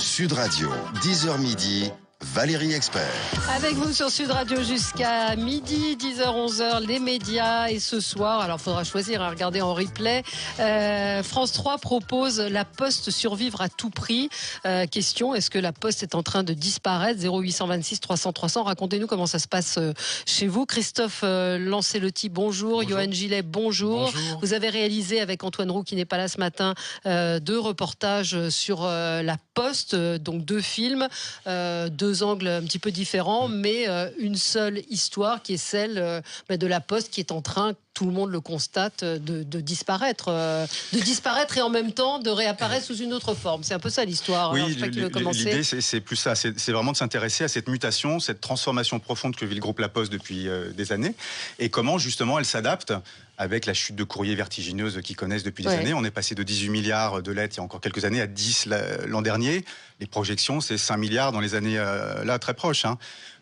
Sud Radio, 10h midi, Valérie Expert. Avec vous sur Sud Radio jusqu'à midi, 10h, 11h, les médias. Et ce soir, alors il faudra choisir à regarder en replay, France 3 propose La Poste survivre à tout prix. Question, est-ce que La Poste est en train de disparaître? 0826 300 300, racontez-nous comment ça se passe chez vous. Christophe Lancelotti, bonjour. Johan Gillet, bonjour. Vous avez réalisé avec Antoine Roux, qui n'est pas là ce matin, 2 reportages sur La Poste, donc 2 films, 2 angles un petit peu différents, mais une seule histoire qui est celle de La Poste qui est en train, tout le monde le constate, de disparaître et en même temps de réapparaître sous une autre forme. C'est un peu ça l'histoire. Oui, alors, je sais pas qui veut commencer. L'idée c'est plus ça, c'est vraiment de s'intéresser à cette mutation, cette transformation profonde que vit le groupe La Poste depuis des années, et comment justement elle s'adapte avec la chute de courrier vertigineuse qu'ils connaissent depuis des années. On est passé de 18 milliards de lettres il y a encore quelques années à 10 l'an dernier. Les projections, c'est 5 milliards dans les années là très proches.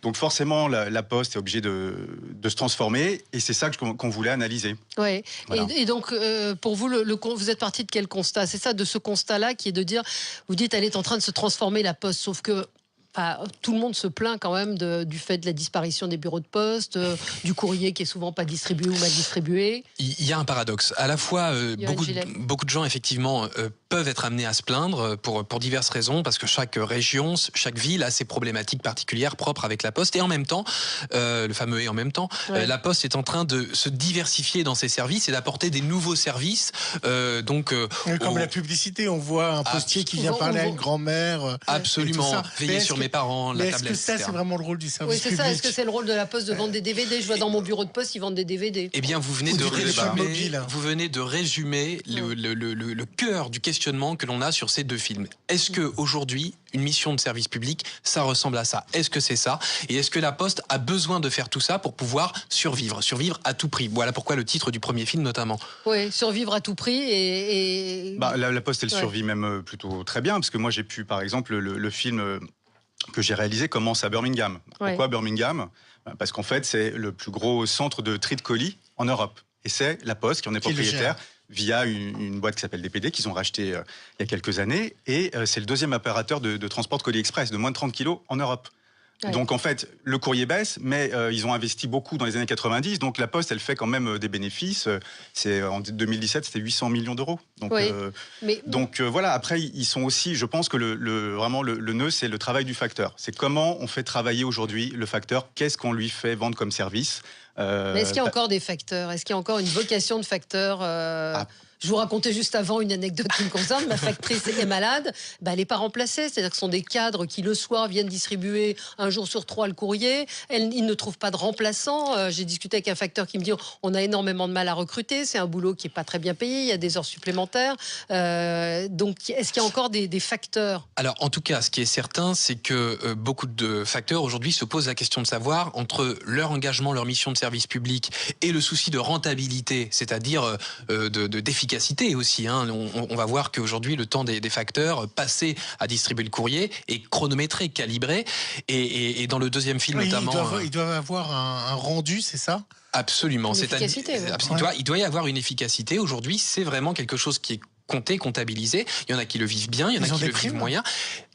Donc forcément, la Poste est obligée de se transformer, et c'est ça qu'on voulait analyser. Oui. Voilà. Et donc, pour vous, vous êtes parti de quel constat? C'est ça, de ce constat-là, qui est de dire, vous dites, elle est en train de se transformer, La Poste, sauf que tout le monde se plaint quand même du fait de la disparition des bureaux de poste, du courrier qui est souvent pas distribué ou mal distribué. Il y a un paradoxe. À la fois, beaucoup de gens, effectivement, peuvent être amenés à se plaindre pour diverses raisons, parce que chaque région, chaque ville a ses problématiques particulières propres avec La Poste. Et en même temps, le fameux « et en même temps », La Poste est en train de se diversifier dans ses services et d'apporter des nouveaux services. Comme la publicité, on voit un postier qui vient parler à une grand-mère. Absolument. Veiller sur mes parents, la tablette, est-ce que ça, c'est vraiment le rôle du service public? Oui, c'est ça. Est-ce que c'est le rôle de La Poste de vendre des DVD? Je vois dans mon bureau de poste, ils vendent des DVD. Eh bien, vous venez de résumer le cœur du questionnement que l'on a sur ces 2 films. Est-ce que aujourd'hui, une mission de service public, ça ressemble à ça? Est-ce que c'est ça? Et est-ce que La Poste a besoin de faire tout ça pour pouvoir survivre à tout prix? Voilà pourquoi le titre du premier film, notamment. Oui, survivre à tout prix et... La Poste, elle survit même plutôt très bien, parce que moi, j'ai pu, par exemple, le film que j'ai réalisé commence à Birmingham. Pourquoi Birmingham? Parce qu'en fait, c'est le plus gros centre de tri de colis en Europe. Et c'est La Poste qui en est propriétaire via une boîte qui s'appelle DPD, qu'ils ont racheté il y a quelques années. Et c'est le 2e opérateur de transport de colis express de moins de 30 kilos en Europe. Donc en fait, le courrier baisse, mais ils ont investi beaucoup dans les années 90. Donc La Poste, elle fait quand même des bénéfices. En 2017, c'était 800 millions d'euros. Donc, voilà. Après, ils sont aussi, je pense que vraiment le nœud, c'est le travail du facteur. C'est comment on fait travailler aujourd'hui le facteur. Qu'est-ce qu'on lui fait vendre comme service? Mais est-ce qu'il y a encore des facteurs? Est-ce qu'il y a encore une vocation de facteur? Je vous racontais juste avant une anecdote qui me concerne. Ma factrice est malade, elle n'est pas remplacée. C'est-à-dire que ce sont des cadres qui, le soir, viennent distribuer 1 jour sur 3 le courrier. Ils ne trouvent pas de remplaçant. J'ai discuté avec un facteur qui me dit on a énormément de mal à recruter. C'est un boulot qui n'est pas très bien payé. Il y a des heures supplémentaires. Donc, est-ce qu'il y a encore des facteurs? Alors, en tout cas, ce qui est certain, c'est que beaucoup de facteurs, aujourd'hui, se posent la question de savoir, entre leur engagement, leur mission de service public et le souci de rentabilité, c'est-à-dire d'efficacité aussi. On va voir qu'aujourd'hui, le temps des facteurs passés à distribuer le courrier est chronométré, calibré. Et dans le 2e film, notamment... Ils doivent avoir un rendu, c'est ça? Absolument. Il doit y avoir une efficacité. Aujourd'hui, c'est vraiment quelque chose qui est compté, comptabilisé. Il y en a qui le vivent bien, il y en a qui le vivent moyen.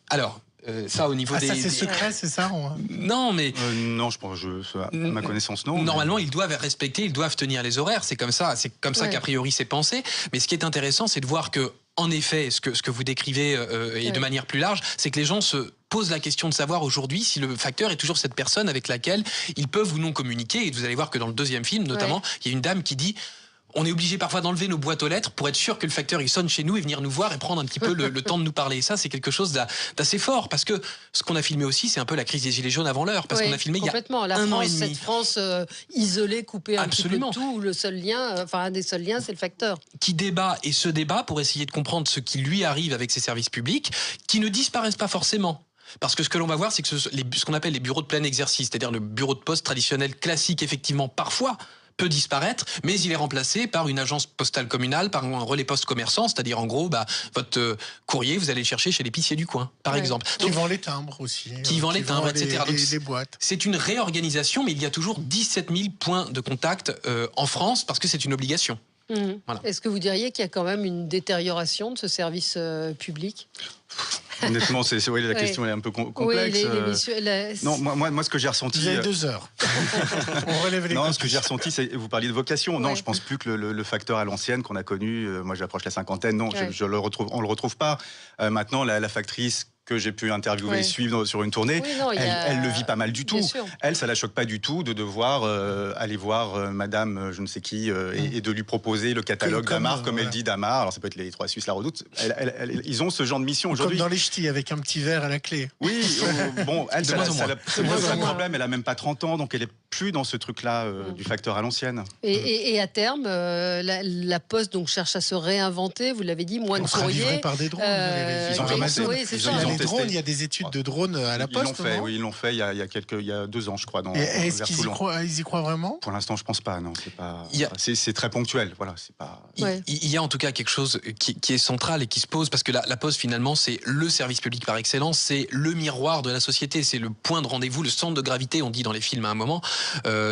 Alors... ça au niveau ça c'est secret, c'est ça? Non, mais non, je pense, à ma connaissance, non. Normalement, ils doivent respecter, ils doivent tenir les horaires. C'est comme ça qu'a priori c'est pensé. Mais ce qui est intéressant, c'est de voir que, en effet, ce que vous décrivez et de manière plus large, c'est que les gens se posent la question de savoir aujourd'hui si le facteur est toujours cette personne avec laquelle ils peuvent ou non communiquer. Et vous allez voir que dans le 2e film, notamment, il y a une dame qui dit: on est obligé parfois d'enlever nos boîtes aux lettres pour être sûr que le facteur il sonne chez nous et venir nous voir et prendre un petit peu le temps de nous parler. Et ça, c'est quelque chose d'assez fort, parce que ce qu'on a filmé aussi, c'est un peu la crise des Gilets jaunes avant l'heure, parce qu'on a filmé il y a un an et demi. Cette France isolée, coupée un petit peu de tout, où le seul lien, un des seuls liens, c'est le facteur. Qui débat et se débat pour essayer de comprendre ce qui lui arrive avec ses services publics, qui ne disparaissent pas forcément. Parce que ce que l'on va voir, c'est que ce qu'on appelle les bureaux de plein exercice, c'est-à-dire le bureau de poste traditionnel classique, effectivement, parfois peut disparaître, mais il est remplacé par une agence postale communale, par un relais poste commerçant, c'est-à-dire en gros, votre courrier, vous allez le chercher chez l'épicier du coin, par exemple. Qui vend les timbres aussi. Qui vend les timbres, etc. Les boîtes. C'est une réorganisation, mais il y a toujours 17 000 points de contact en France, parce que c'est une obligation. Voilà. Est-ce que vous diriez qu'il y a quand même une détérioration de ce service public ? Honnêtement, la question est un peu complexe. Non, moi, ce que j'ai ressenti... Vous avez 2 heures. On relève les ce que j'ai ressenti, c'est... Vous parliez de vocation. Non, je pense plus que le facteur à l'ancienne qu'on a connu, moi j'approche la cinquantaine, non, on le retrouve pas. Maintenant, la factrice que j'ai pu interviewer et suivre sur une tournée, elle le vit pas mal du tout. Elle, ça la choque pas du tout de devoir aller voir Madame je ne sais qui et de lui proposer le catalogue d'Amar, comme elle dit d'Amar. Alors ça peut être les Trois Suisses la Redoute. Ils ont ce genre de mission aujourd'hui. Comme dans les ch'tis, avec un petit verre à la clé. Oui, bon, elle, c'est le problème. Elle a même pas 30 ans, donc elle est plus dans ce truc-là du facteur à l'ancienne. Et à terme, la Poste donc cherche à se réinventer. Vous l'avez dit, moins de courrier. Livré par des drones. Ils ont ramassé. Oui, c'est ça. Les drones, il y a des études de drones à la Poste. Ils l'ont fait il y a 2 ans, je crois. Est-ce qu'ils y croient vraiment? Pour l'instant, je pense pas. Non, c'est très ponctuel. Voilà, c'est pas. Il y a en tout cas quelque chose qui est central et qui se pose parce que la Poste finalement c'est le service public par excellence, c'est le miroir de la société, c'est le point de rendez-vous, le centre de gravité. On dit dans les films à un moment,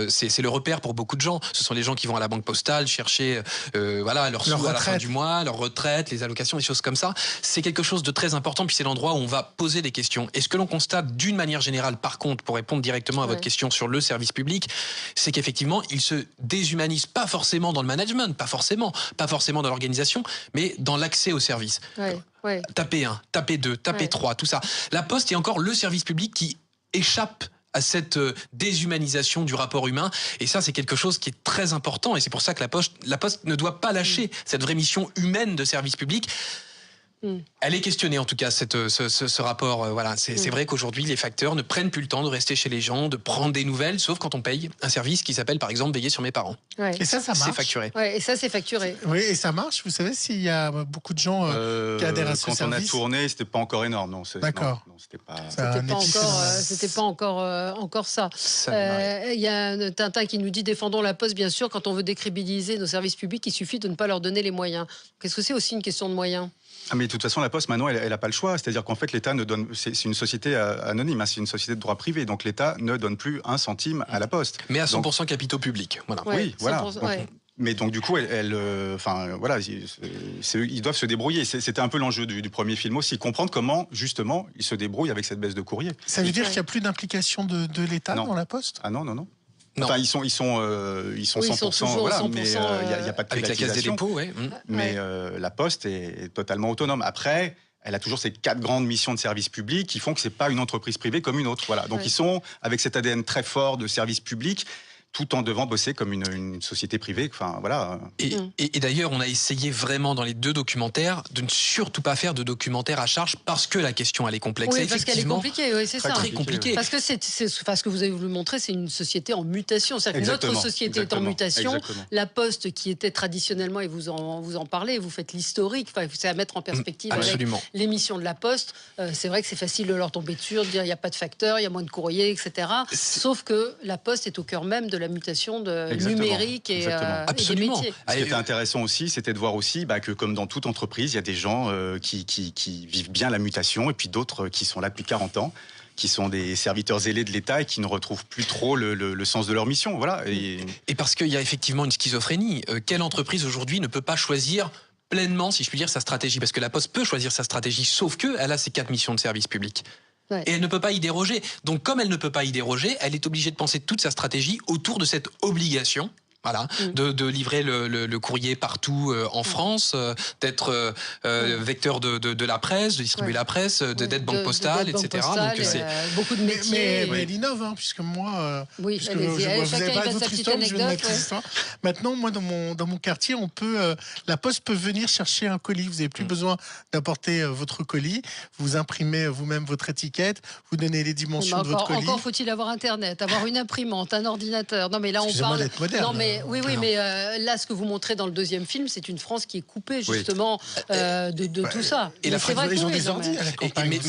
c'est le repère pour beaucoup de gens. Ce sont les gens qui vont à la banque postale chercher leur sous à la fin du mois, leur retraite, les allocations, des choses comme ça. C'est quelque chose de très important. Puis c'est l'endroit où on va poser des questions. Et ce que l'on constate d'une manière générale, par contre, pour répondre directement à votre question sur le service public, c'est qu'effectivement, il se déshumanise pas forcément dans le management, pas forcément dans l'organisation, mais dans l'accès au service. Taper 1, taper 2, taper 3, tout ça. La Poste est encore le service public qui échappe à cette déshumanisation du rapport humain. Et ça, c'est quelque chose qui est très important. Et c'est pour ça que la Poste ne doit pas lâcher cette vraie mission humaine de service public. Elle est questionnée en tout cas ce rapport. C'est vrai qu'aujourd'hui les facteurs ne prennent plus le temps de rester chez les gens, de prendre des nouvelles, sauf quand on paye un service qui s'appelle par exemple veiller sur mes parents. Et ça marche. C'est facturé. Et ça c'est facturé. Oui, et ça marche. Vous savez s'il y a beaucoup de gens qui adhèrent à ce service. Quand on a tourné, c'était pas encore énorme, non. D'accord. Non, c'était pas. C'était pas encore ça. Il y a Tintin qui nous dit défendons la Poste bien sûr. Quand on veut décrédibiliser nos services publics, il suffit de ne pas leur donner les moyens. Qu'est-ce que c'est aussi une question de moyens? Mais de toute façon, la Poste, maintenant, elle n'a pas le choix. C'est-à-dire qu'en fait, l'État ne donne... C'est une société anonyme, c'est une société de droit privé. Donc l'État ne donne plus un centime à la Poste. Mais à 100% capitaux publics. Voilà. Oui, voilà. Mais donc, du coup, ils doivent se débrouiller. C'était un peu l'enjeu du premier film aussi. Comprendre comment, justement, ils se débrouillent avec cette baisse de courrier. Ça veut dire qu'il n'y a plus d'implication de l'État dans la Poste? Ah non. Non. Enfin, ils sont 100%, voilà, 100%, mais il n'y a pas de privatisation. Avec la Caisse des dépôts, Mais la Poste est totalement autonome. Après, elle a toujours ces 4 grandes missions de service public qui font que c'est pas une entreprise privée comme une autre. Voilà. Donc ils sont avec cet ADN très fort de service public, tout en devant bosser comme une société privée. Enfin, voilà. Et d'ailleurs, on a essayé vraiment dans les 2 documentaires de ne surtout pas faire de documentaires à charge parce que la question elle est complexe. Oui, parce qu'elle est compliquée, c'est ça. Très compliqué. Parce que ce que vous avez voulu montrer, c'est une société en mutation. C'est-à-dire que notre société est en mutation. La Poste, qui était traditionnellement, et vous en parlez, vous faites l'historique, c'est à mettre en perspective avec l'émission de la Poste. C'est vrai que c'est facile de leur tomber dessus, de dire il n'y a pas de facteur, il y a moins de courrier, etc. Sauf que la Poste est au cœur même de la mutation numérique et des métiers. Ce qui était intéressant aussi, c'était de voir aussi que comme dans toute entreprise, il y a des gens qui vivent bien la mutation et puis d'autres qui sont là depuis 40 ans, qui sont des serviteurs zélés de l'État et qui ne retrouvent plus trop le sens de leur mission. Voilà. Et parce qu'il y a effectivement une schizophrénie. Quelle entreprise aujourd'hui ne peut pas choisir pleinement, si je puis dire, sa stratégie? Parce que la Poste peut choisir sa stratégie, sauf qu'elle a ses 4 missions de service public. Et elle ne peut pas y déroger. Donc comme elle ne peut pas y déroger, elle est obligée de penser toute sa stratégie autour de cette obligation. Voilà, de livrer le courrier partout en France, d'être vecteur de la presse, de distribuer la presse, d'être banque postale, etc. Donc c'est beaucoup de métiers. Mais elle innove, puisque moi, vous avez pas d'autres histoires, je vais mettre l'histoire. Maintenant, moi, dans mon quartier, la Poste peut venir chercher un colis. Vous n'avez plus besoin d'apporter votre colis. Vous imprimez vous-même votre étiquette. Vous donnez les dimensions de votre colis. Encore faut-il avoir Internet, avoir une imprimante, un ordinateur. Non, mais là, on parle d'être moderne. Non, mais oui, mais là, ce que vous montrez dans le 2e film, c'est une France qui est coupée justement de tout ça. Et la France, ils ont des ordi à la campagne.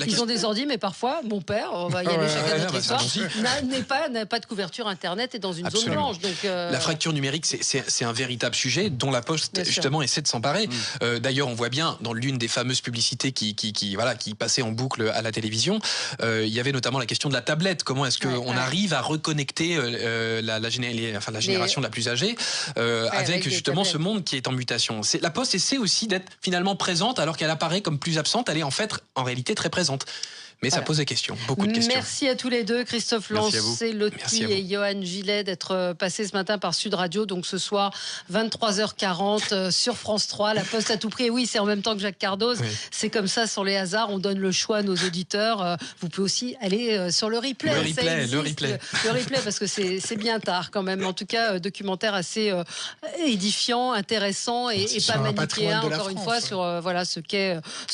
Ils ont des ordi, mais parfois, mon père, on va y aller chacun notre histoire, n'a pas de couverture Internet et dans une zone blanche. Donc, la fracture numérique, c'est un véritable sujet dont la Poste justement essaie de s'emparer. D'ailleurs, on voit bien dans l'une des fameuses publicités qui passait en boucle à la télévision, il y avait notamment la question de la tablette. Comment est-ce qu'on arrive à reconnecter les la génération la plus âgée, avec justement ce monde qui est en mutation. La Poste essaie aussi d'être finalement présente alors qu'elle apparaît comme plus absente. Elle est en réalité très présente. Mais ça pose des questions, beaucoup de questions. Merci à tous les deux, Christophe Lancellotti et Johan Gillet, d'être passés ce matin par Sud Radio. Donc ce soir, 23h40 sur France 3, La Poste à tout prix. Et oui, c'est en même temps que Jacques Cardoz. Oui. C'est comme ça, sans les hasards, on donne le choix à nos auditeurs. Vous pouvez aussi aller sur le replay. Le replay, parce que c'est bien tard quand même. En tout cas, documentaire assez édifiant, intéressant et pas manichéen, encore une fois, sur ce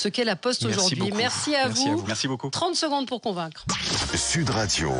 qu'est La Poste aujourd'hui. Merci à vous. Merci beaucoup. 30 secondes pour convaincre. Sud Radio.